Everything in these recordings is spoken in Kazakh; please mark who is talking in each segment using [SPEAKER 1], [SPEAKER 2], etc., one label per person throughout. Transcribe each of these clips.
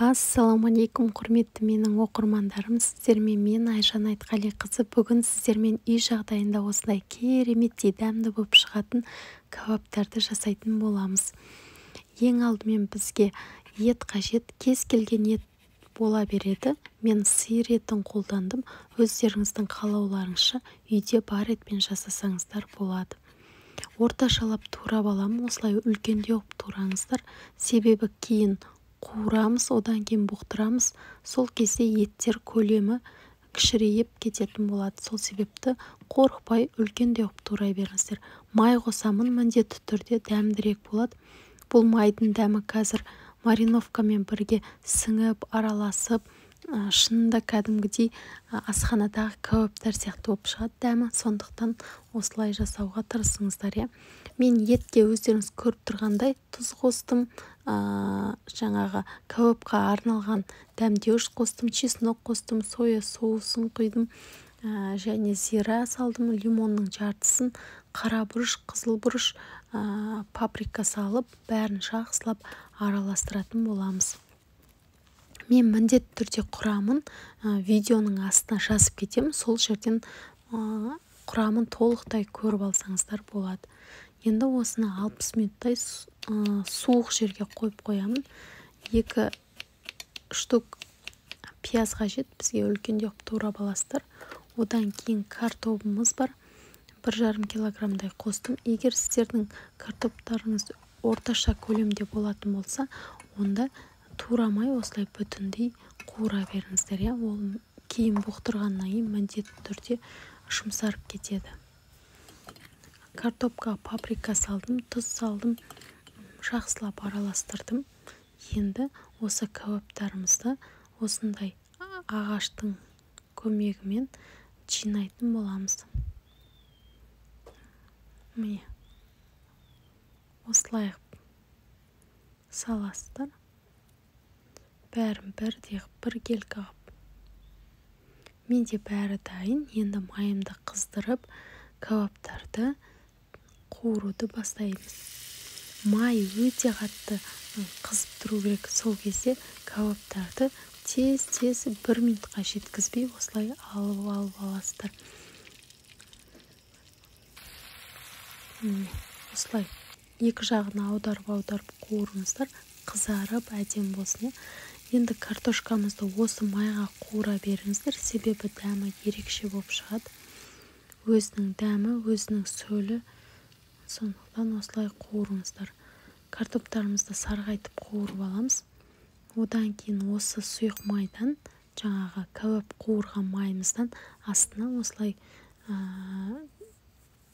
[SPEAKER 1] Ассалаумалейкум, құрметті менің оқырмандарым, сіздермен мен Айжан Айтқалиқызы. Бүгін сіздермен үй жағдайында осындай кереметтей дәмді болып шығатын кәуаптарды жасайтын боламыз. Ең алдымен бізге ет қажет, кез келген ет бола береді. Мен сиыр етін қолдандым. Өздеріңіздің қалауларыңызша үйде бар етпен жасасаңыздар болады. Орташалап турап аламын, осылай үлкендеу тураңыздар, себебі кейін қуырамыз, одан кейін бұқтырамыз, сол кезде еттер көлемі кішірейіп кететін болады. Сол себепті қорықпай үлкендеу турай беріңіздер. Май қосамын, міндетті түрде дәмдірек болады. Бұл майдың дәмі қазір мариновкамен бірге сіңіп, араласып, шынында кәдімгідей асханадағы кәуаптар сияқты болып шығады дәмі. Сондықтан осылай жасауға тырысыңыздар. Мен етке өздеріңіз көріп тұрғандай тұз қостым, жаңағы кәуапқа арналған дәмдеуіш қостым, чеснок қостым, соя соусын құйдым, және зира салдым, лимонның жартысын, қара бұрыш, қызыл бұрыш, паприка салып, бәрін жақсылап араластыратын боламыз. Мен міндетті түрде құрамын видеоның астына жазып кетемін, сол жерден құрамын толықтай көріп алсаңыздар болады. Енді осыны 60 минуттай суық жерге қойып қоямын. 2 штук пияз қажет, бізге үлкендеу турап аласыздар. Одан кейін картопымыз бар, 1,5 килограммдай қостым. Егер сіздердің картоптарыңыз орташа көлемде болатын болса, онда турамай осылай бүтіндей қуыра беріңіздер. Ол кейін бұқтырғаннан кейін міндетті түрде жұмсарып кетеді. Картопқа паприка салдым, тұз салдым, жақсылап араластырдым. Енді осы кәуаптарымызды осындай ағаштың көмегімен жинайтын боламыз. Міне, осылай саласыздар. Бәрін бірдей біркелкі қылып. Менде бәрі дайын. Енді майымды қыздырып, кәуаптарды қуыруды бастаймыз. Май өте қатты қызып тұру керек. Сол кезде кәуаптарды тез-тез 1 минутқа жеткізбей осылай алып аласыздар. Осылай екі жағына аударып қуырыңыздар, қызарып әдем болсын. Енді картошкамызды осы майға қуыра беріңіздер, себебі дәмі ерекше болып шығады. Өзінің дәмі, өзінің сөлі, сондықтан осылай қуырыңыздар. Картоптарымызды сарғайтып қуырып аламыз. Одан кейін осы сұйық майдан, жаңағы кәуап қуырған майымыздан астына осылай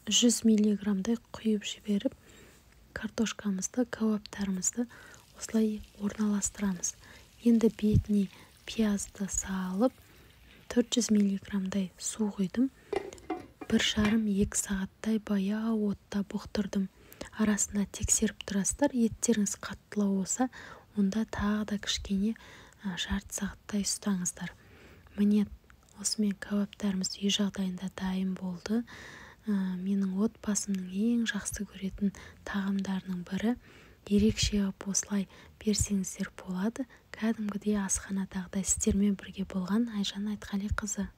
[SPEAKER 1] 100 миллиграммдай құйып жіберіп, картошкамызды, кәуаптарымызды осылай орналастырамыз. Енді бетіне пиязды салып, 400 миллиграммдай су құйдым. 1,5-2 сағаттай баяу отта бұқтырдым. Арасында тексеріп тұрасыздар. Еттеріңіз қаттылау болса, онда тағы да кішкене жарты сағаттай ұстаңыздар. Міне, осымен кәуаптарымыз үй жағдайында дайын болды. Менің отбасымның ең жақсы көретін тағамдарының бірі. Ерекше осылай берсеңіздер болады. Кәдімгідей асханадағыдай сіздермен бірге болған Айжан Айтқалиқызы.